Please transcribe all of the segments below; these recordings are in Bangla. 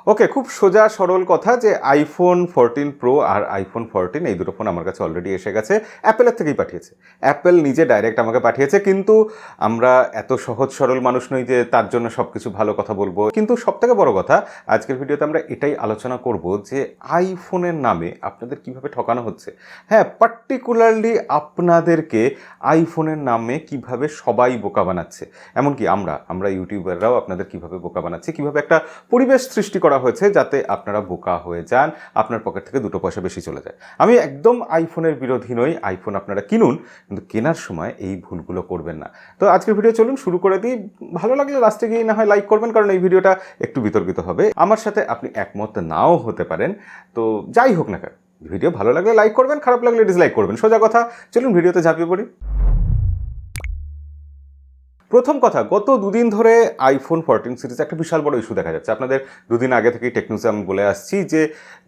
ওকে, খুব সোজা সরল কথা যে আইফোন 14 প্রো আর আইফোন 14 এই দুটো ফোন আমার কাছে অলরেডি এসে গেছে। অ্যাপেলের থেকেই পাঠিয়েছে। অ্যাপেল নিজে ডাইরেক্ট আমাকে পাঠিয়েছে, কিন্তু আমরা এত সহজ সরল মানুষ নই যে তার জন্য সব কিছু ভালো কথা বলবো। কিন্তু সবথেকে বড় কথা, আজকের ভিডিওতে আমরা এটাই আলোচনা করব যে আইফোনের নামে আপনাদের কিভাবে ঠকানো হচ্ছে। হ্যাঁ, পার্টিকুলারলি আপনাদেরকে আইফোনের নামে কিভাবে সবাই বোকা বানাচ্ছে। এমনকি আমরা ইউটিউবাররাও আপনাদের কিভাবে বোকা বানাচ্ছে, কিভাবে একটা পরিবেশ সৃষ্টি করা হয়েছে যাতে আপনারা বোকা হয়ে যান, আপনার পকেট থেকে দুটো পয়সা বেশি চলে যায়। আমি একদম আইফোনের বিরোধী নই, আইফোন আপনারা কিনুন, কিন্তু কেনার সময় এই ভুলগুলো করবেন না। তো আজকের ভিডিও চলুন শুরু করে দিই। ভালো লাগলে লাস্টে গিয়ে না হয় লাইক করবেন, কারণ এই ভিডিওটা একটু বিতর্কিত হবে। আমার সাথে আপনি একমত নাও হতে পারেন, তো যাই হোক না কেন, ভিডিও ভালো লাগলে লাইক করবেন, খারাপ লাগলে ডিসলাইক করবেন, সোজা কথা। চলুন ভিডিওতে ঝাঁপিয়ে পড়ি। প্রথম কথা, গত দুদিন ধরে আইফোন 14 সিরিজ একটা বিশাল বড় ইস্যু দেখা যাচ্ছে। আপনাদের দুদিন আগে থেকেই টেক নিউজে আমি বলে আসছি যে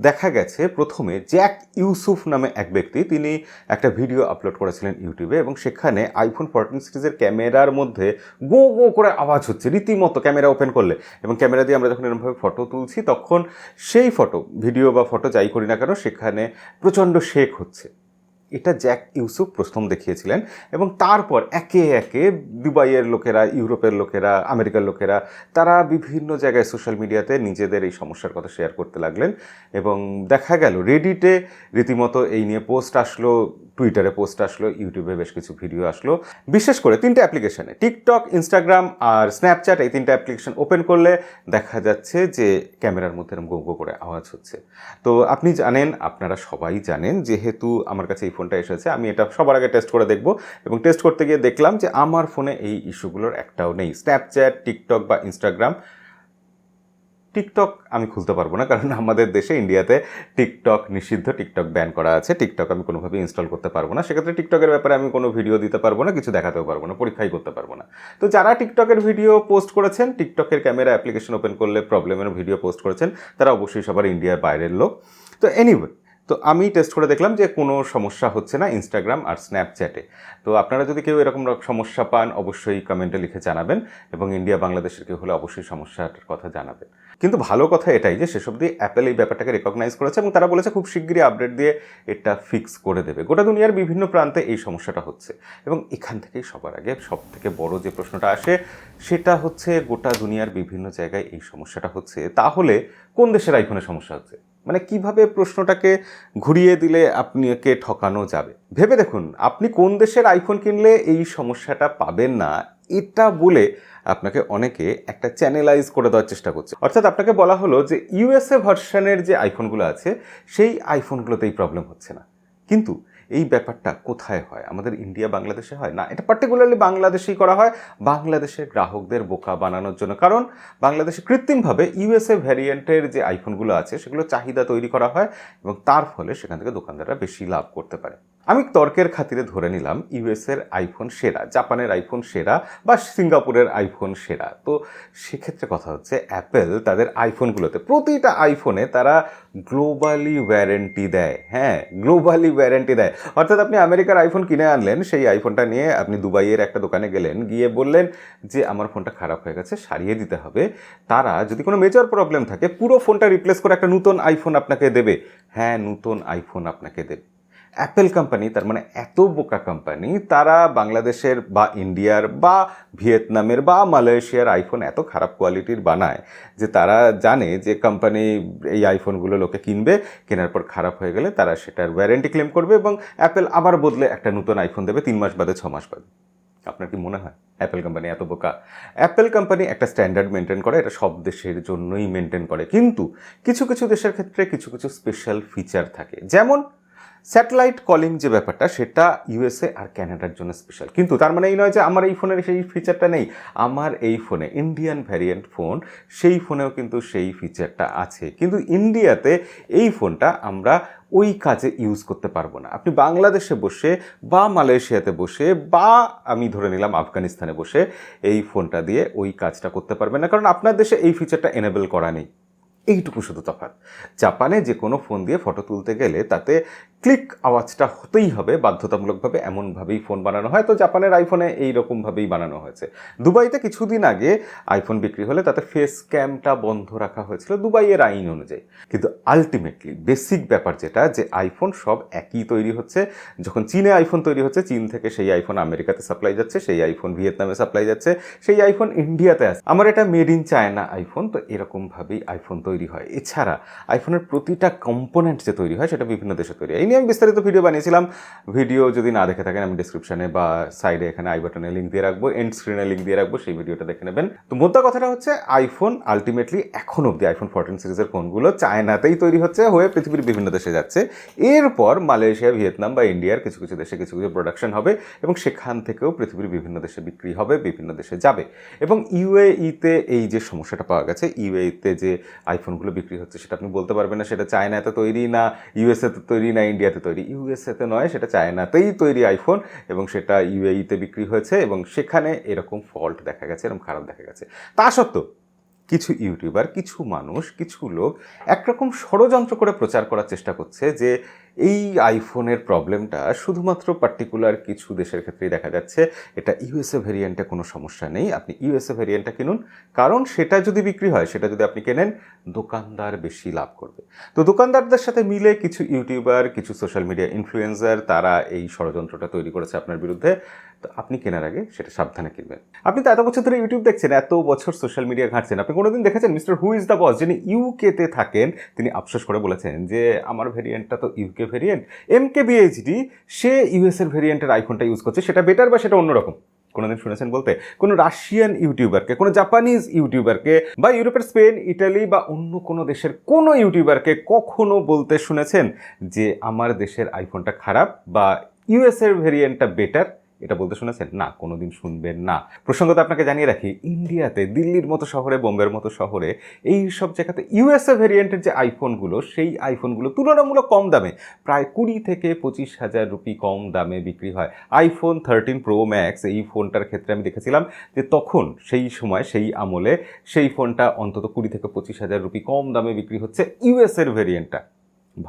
দেখা গেছে প্রথমে জ্যাক ইউসুফ নামে এক ব্যক্তি, তিনি একটা ভিডিও আপলোড করেছিলেন ইউটিউবে, এবং সেখানে আইফোন 14 সিরিজের ক্যামেরার মধ্যে গো গো করে আওয়াজ হচ্ছে রীতিমতো ক্যামেরা ওপেন করলে, এবং ক্যামেরা দিয়ে আমরা যখন এরকমভাবে ফটো তুলছি তখন সেই ফটো, ভিডিও বা ফটো যাই করি না কেন, সেখানে প্রচণ্ড শেক হচ্ছে। এটা জ্যাক ইউসুফ প্রথম দেখিয়েছিলেন, এবং তারপর একে একে দুবাইয়ের লোকেরা, ইউরোপের লোকেরা, আমেরিকার লোকেরা, তারা বিভিন্ন জায়গায় সোশ্যাল মিডিয়াতে নিজেদের এই সমস্যার কথা শেয়ার করতে লাগলেন। এবং দেখা গেল রেডিটে রীতিমতো এই নিয়ে পোস্ট আসলো, টুইটারে পোস্ট আসলো, ইউটিউবে বেশ কিছু ভিডিও আসলো। বিশেষ করে তিনটে অ্যাপ্লিকেশনে, টিকটক, ইনস্টাগ্রাম আর স্ন্যাপচ্যাট, এই তিনটে অ্যাপ্লিকেশন ওপেন করলে দেখা যাচ্ছে যে ক্যামেরার মধ্যে এরকম গো গো করে আওয়াজ হচ্ছে। তো আপনি জানেন, আপনারা সবাই জানেন, যেহেতু আমার কাছে এই ফোনটা এসেছে, আমি এটা সবার আগে টেস্ট করে দেখব, এবং টেস্ট করতে গিয়ে দেখলাম যে আমার ফোনে এই ইস্যুগুলোর একটাও নেই। স্ন্যাপচ্যাট, টিকটক বা ইনস্টাগ্রাম, টিকটক আমি খুলতে পারবো না, কারণ আমাদের দেশে, ইন্ডিয়াতে টিকটক নিষিদ্ধ, টিকটক ব্যান করা আছে। টিকটক আমি কোনোভাবে ইনস্টল করতে পারবো না, সেক্ষেত্রে টিকটকের ব্যাপারে আমি কোনো ভিডিও দিতে পারবো না, কিছু দেখাতেও পারবো না, পরীক্ষাই করতে পারবো না। তো যারা টিকটকের ভিডিও পোস্ট করেছেন, টিকটকের ক্যামেরা অ্যাপ্লিকেশন ওপেন করলে প্রবলেমের ভিডিও পোস্ট করেছেন, তারা অবশ্যই সবার ইন্ডিয়ার বাইরের লোক। তো এনিওয়ে, তো আমি টেস্ট করে দেখলাম যে কোনো সমস্যা হচ্ছে না ইনস্টাগ্রাম আর স্ন্যাপচ্যাটে। তো আপনারা যদি কেউ এরকম সমস্যা পান, অবশ্যই কমেন্টে লিখে জানাবেন, এবং ইন্ডিয়া বাংলাদেশের কেউ হলে অবশ্যই সমস্যাটার কথা জানাবেন। কিন্তু ভালো কথা এটাই যে শেষ অবধি অ্যাপেল এই ব্যাপারটাকে রেকগনাইজ করেছে, এবং তারা বলেছে খুব শিগগিরই আপডেট দিয়ে এটা ফিক্স করে দেবে। গোটা দুনিয়ার বিভিন্ন প্রান্তে এই সমস্যাটা হচ্ছে, এবং এখান থেকেই সবার আগে সব থেকে বড় যে প্রশ্নটা আসে সেটা হচ্ছে, গোটা দুনিয়ার বিভিন্ন জায়গায় এই সমস্যাটা হচ্ছে, তাহলে কোন দেশের আইফোনের সমস্যা হচ্ছে? মানে কিভাবে প্রশ্নটাকে ঘুরিয়ে দিলে আপনাকে ঠকানো যাবে। ভেবে দেখুন, আপনি কোন দেশের আইফোন কিনলে এই সমস্যাটা পাবেন না, এটা বলে আপনাকে অনেকে একটা চ্যানেলাইজ করে দেওয়ার চেষ্টা করছে। অর্থাৎ আপনাকে বলা হলো যে ইউএসএ ভার্সনের যে আইফোনগুলো আছে সেই আইফোনগুলোতেই প্রবলেম হচ্ছে না। কিন্তু এই ব্যাপারটা কোথায় হয়? আমাদের ইন্ডিয়া বাংলাদেশে হয় না, এটা পার্টিকুলারলি বাংলাদেশেই করা হয়, বাংলাদেশের গ্রাহকদের বোকা বানানোর জন্য। কারণ বাংলাদেশে কৃত্রিমভাবে ইউএসএ ভ্যারিয়েন্টের যে আইফোনগুলো আছে সেগুলো চাহিদা তৈরি করা হয়, এবং তার ফলে সেখান থেকে দোকানদাররা বেশি লাভ করতে পারে। আমি তর্কের খাতিরে ধরে নিলাম ইউএসের আইফোন সেরা, জাপানের আইফোন সেরা, বা সিঙ্গাপুরের আইফোন সেরা। তো সেক্ষেত্রে কথা হচ্ছে, অ্যাপেল তাদের আইফোনগুলোতে, প্রতিটা আইফোনে তারা গ্লোবালি ওয়ারেন্টি দেয়। হ্যাঁ, গ্লোবালি ওয়ারেন্টি দেয়। অর্থাৎ আপনি আমেরিকার আইফোন কিনে আনলেন, সেই আইফোনটা নিয়ে আপনি দুবাইয়ের একটা দোকানে গেলেন, গিয়ে বললেন যে আমার ফোনটা খারাপ হয়ে গেছে, সারিয়ে দিতে হবে। তারা যদি কোনো মেজর প্রবলেম থাকে, পুরো ফোনটা রিপ্লেস করে একটা নতুন আইফোন আপনাকে দেবে। হ্যাঁ, নতুন আইফোন আপনাকে দেবে। অ্যাপেল কোম্পানি, তার মানে এত বোকা কোম্পানি, তারা বাংলাদেশের বা ইন্ডিয়ার বা ভিয়েতনামের বা মালয়েশিয়ার আইফোন এত খারাপ কোয়ালিটির বানায় যে তারা জানে যে কোম্পানি এই আইফোনগুলো লোকে কিনবে, কেনার পর খারাপ হয়ে গেলে তারা সেটার ওয়ারেন্টি ক্লেম করবে, এবং অ্যাপেল আবার বদলে একটা নতুন আইফোন দেবে 3 মাস বাদে, 6 মাস বাদে। আপনার কি মনে হয় অ্যাপেল কোম্পানি এত বোকা? অ্যাপেল কোম্পানি একটা স্ট্যান্ডার্ড মেনটেন করে, এটা সব দেশের জন্যই মেনটেন করে, কিন্তু কিছু কিছু দেশের ক্ষেত্রে কিছু কিছু স্পেশাল ফিচার থাকে। যেমন স্যাটেলাইট কলিং যে ব্যাপারটা, সেটা ইউএসএ আর ক্যানাডার জন্য স্পেশাল। কিন্তু তার মানে এই নয় যে আমার এই ফোনের সেই ফিচারটা নেই। আমার এই ফোনে, ইন্ডিয়ান ভ্যারিয়েন্ট ফোন, সেই ফোনেও কিন্তু সেই ফিচারটা আছে, কিন্তু ইন্ডিয়াতে এই ফোনটা আমরা ওই কাজে ইউজ করতে পারবো না। আপনি বাংলাদেশে বসে বা মালয়েশিয়াতে বসে বা আমি ধরে নিলাম আফগানিস্তানে বসে এই ফোনটা দিয়ে ওই কাজটা করতে পারবেন না, কারণ আপনার দেশে এই ফিচারটা এনেবল করা নেই। এইটুকু শুধু তফাৎ। জাপানে যে কোনো ফোন দিয়ে ফটো তুলতে গেলে তাতে ক্লিক আওয়াজটা হতেই হবে বাধ্যতামূলকভাবে, এমনভাবেই ফোন বানানো হয়। তো জাপানের আইফোনে এইরকমভাবেই বানানো হয়েছে। দুবাইতে কিছুদিন আগে আইফোন বিক্রি হলে তাতে ফেস ক্যামটা বন্ধ রাখা হয়েছিল দুবাইয়ের আইন অনুযায়ী। কিন্তু আলটিমেটলি বেসিক ব্যাপার যেটা, যে আইফোন সব একই তৈরি হচ্ছে। যখন চীনে আইফোন তৈরি হচ্ছে, চীন থেকে সেই আইফোন আমেরিকাতে সাপ্লাই যাচ্ছে, সেই আইফোন ভিয়েতনামে সাপ্লাই যাচ্ছে, সেই আইফোন ইন্ডিয়াতে আসছে। আমার এটা মেড ইন চায়না আইফোন। তো এরকমভাবেই আইফোন তৈরি হয়। এছাড়া আইফোনের প্রতিটা কম্পোনেন্ট যে তৈরি হয় সেটা বিভিন্ন দেশে তৈরি হয়। এই নিয়ে আমি বিস্তারিত ভিডিও বানিয়েছিলাম। ভিডিও যদি না দেখে থাকেন, আমি ডিসক্রিপশনে বা সাইডে এখানে আই বাটনে লিঙ্ক দিয়ে রাখবো, এন্ড স্ক্রিনে লিঙ্ক দিয়ে রাখবো, সেই ভিডিওটা দেখে নেবেন। তো মোদ্দা কথাটা হচ্ছে, আইফোন আলটিমেটলি এখন অব্দি আইফোন 14 সিরিজের ফোনগুলো চায়নাতেই তৈরি হচ্ছে, হয়ে পৃথিবীর বিভিন্ন দেশে যাচ্ছে। এরপর মালয়েশিয়া, ভিয়েতনাম বা ইন্ডিয়ার কিছু কিছু দেশে কিছু কিছু প্রোডাকশন হবে, এবং সেখান থেকেও পৃথিবীর বিভিন্ন দেশে বিক্রি হবে, বিভিন্ন দেশে যাবে। এবং ইউএইতে এই যে সমস্যাটা পাওয়া গেছে, ইউএইতে যে আইফোনগুলো বিক্রি হচ্ছে সেটা আপনি বলতে পারবেন না সেটা চায়নাতে তৈরি না ইউএসএতে তৈরি না ইন্ডিয়াতে তৈরি। ইউএসএতে নয়, সেটা চায়নাতেই তৈরি আইফোন, এবং সেটা ইউএইতে বিক্রি হয়েছে, এবং সেখানে এরকম ফল্ট দেখা গেছে, এরকম খারাপ দেখা গেছে। তা সত্ত্বেও কিছু ইউটিউবার, কিছু মানুষ, কিছু লোক একরকম ষড়যন্ত্র করে প্রচার করার চেষ্টা করছে যে এই আইফোনের প্রবলেমটা শুধুমাত্র পার্টিকুলার কিছু দেশের ক্ষেত্রেই দেখা যাচ্ছে, এটা ইউএসএ ভেরিয়েন্টে কোনো সমস্যা নেই, আপনি ইউএসএ ভেরিয়েন্টটা কিনুন, কারণ সেটা যদি বিক্রি হয়, সেটা যদি আপনি কেনেন, দোকানদার বেশি লাভ করবে। তো দোকানদারদের সাথে মিলে কিছু ইউটিউবার, কিছু সোশ্যাল মিডিয়া ইনফ্লুয়েন্সার, তারা এই ষড়যন্ত্রটা তৈরি করেছে আপনার বিরুদ্ধে। তো আপনি কেনার আগে সেটা সাবধানে কিনবেন। আপনি তো এত বছর ধরে ইউটিউব দেখছেন, এত বছর সোশ্যাল মিডিয়া ঘাঁটছেন, আপনি কোনোদিন দেখেছেন mister who is the boss, যিনি ইউকেতে থাকেন, তিনি আফসোস করে বলেছেন যে আমার ভেরিয়েন্টটা তো ইউকে ভেরিয়েন্ট, MKBHD সে ইউএসের ভেরিয়েন্টের আইফোনটা ইউজ করছে, সেটা বেটার বা সেটা অন্যরকম? কোনোদিন শুনেছেন বলতে? কোনো রাশিয়ান ইউটিউবারকে, কোনো জাপানিজ ইউটিউবারকে, বা ইউরোপের স্পেন, ইটালি বা অন্য কোনো দেশের কোনো ইউটিউবারকে কখনো বলতে শুনেছেন যে আমার দেশের আইফোনটা খারাপ বা ইউএসের ভেরিয়েন্টটা বেটার? এটা বলতে শুনেছেন? না, কোনোদিন শুনবেন না। প্রসঙ্গত আপনাকে জানিয়ে রাখি, ইন্ডিয়াতে, দিল্লির মতো শহরে, বোম্বের মতো শহরে, এই সব জায়গাতে ইউএসএ ভেরিয়েন্টের যে আইফোনগুলো, সেই আইফোনগুলো তুলনামূলক কম দামে, প্রায় 20 থেকে 25,000 রুপি কম দামে বিক্রি হয়। আইফোন 13 প্রো ম্যাক্স, এই ফোনটার ক্ষেত্রে আমি দেখেছিলাম যে তখন, সেই সময়, সেই আমলে সেই ফোনটা অন্তত 20 থেকে 25,000 রুপি কম দামে বিক্রি হচ্ছে ইউএসএর ভেরিয়েন্টটা।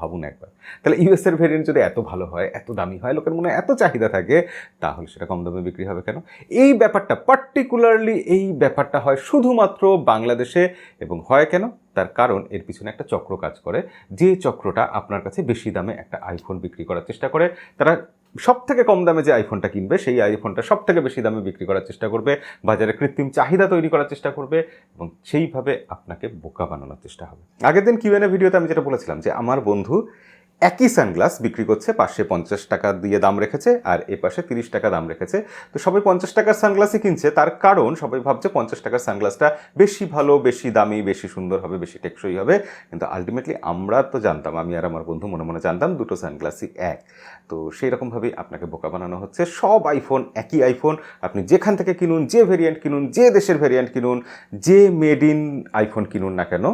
ভাবুন একবার। তাহলে ইউএসএর ভেরিয়েন্ট যদি এত ভালো হয়, এত দামি হয়, লোকের মনে এত চাহিদা থাকে, তাহলে সেটা কম দামে বিক্রি হবে কেন? এই ব্যাপারটা, পার্টিকুলারলি এই ব্যাপারটা হয় শুধুমাত্র বাংলাদেশে। এবং হয় কেন? তার কারণ এর পিছনে একটা চক্র কাজ করে, যে চক্রটা আপনার কাছে বেশি দামে একটা আইফোন বিক্রি করার চেষ্টা করে। তারা সব থেকে কম দামে যে আইফোনটা কিনবে, সেই আইফোনটা সব থেকে বেশি দামে বিক্রি করার চেষ্টা করবে, বাজারে কৃত্রিম চাহিদা তৈরি করার চেষ্টা করবে, এবং সেইভাবে আপনাকে বোকা বানানোর চেষ্টা হবে। আগের দিন কিউএনএ ভিডিওতে আমি যেটা বলেছিলাম যে আমার বন্ধু একই সানগ্লাস বিক্রি করছে, পাশে 50 টাকা দিয়ে দাম রেখেছে আর এ পাশে 30 টাকা দাম রেখেছে। তো সবাই 50 টাকার সানগ্লাসই কিনছে, তার কারণ সবাই ভাবছে 50 টাকার সানগ্লাসটা বেশি ভালো, বেশি দামি, বেশি সুন্দর হবে, বেশি টেকসই হবে। কিন্তু আলটিমেটলি আমরা তো জানতাম, আমি আর আমার বন্ধু মনে মনে জানতাম, দুটো সানগ্লাসই এক। তো সেই রকমভাবেই আপনাকে বোকা বানানো হচ্ছে। সব আইফোন একই আইফোন, আপনি যেখান থেকে কিনুন, যে ভেরিয়েন্ট কিনুন, যে দেশের ভেরিয়েন্ট কিনুন, যে মেড ইন আইফোন কিনুন না কেন,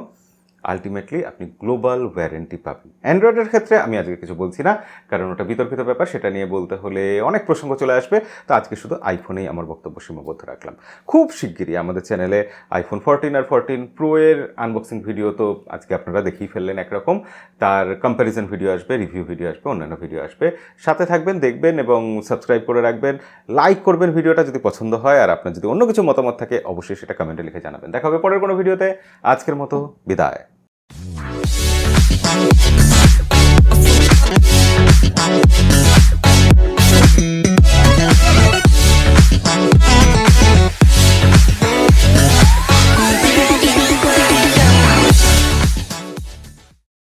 আলটিমেটলি আপনি গ্লোবাল ওয়ারেন্টি পাবেন। অ্যান্ড্রয়েডের ক্ষেত্রে আমি আজকে কিছু বলছি না, কারণ ওটা বিতর্কিত ব্যাপার, সেটা নিয়ে বলতে হলে অনেক প্রসঙ্গ চলে আসবে। তো আজকে শুধু আইফোনেই আমার বক্তব্য সীমাবদ্ধ রাখলাম। খুব শিগগিরই আমাদের চ্যানেলে আইফোন 14 আর 14 প্রো এর আনবক্সিং ভিডিও তো আজকে আপনারা দেখেই ফেললেন একরকম, তার কম্প্যারিজন ভিডিও আসবে, রিভিউ ভিডিও আসবে, অন্যান্য ভিডিও আসবে। সাথে থাকবেন, দেখবেন এবং সাবস্ক্রাইব করে রাখবেন, লাইক করবেন ভিডিওটা যদি পছন্দ হয়, আর আপনার যদি অন্য কিছু মতামত থাকে অবশ্যই সেটা কমেন্টে লিখে জানাবেন। দেখা হবে পরের কোনো ভিডিওতে। আজকের মতো বিদায়। We'll be right back.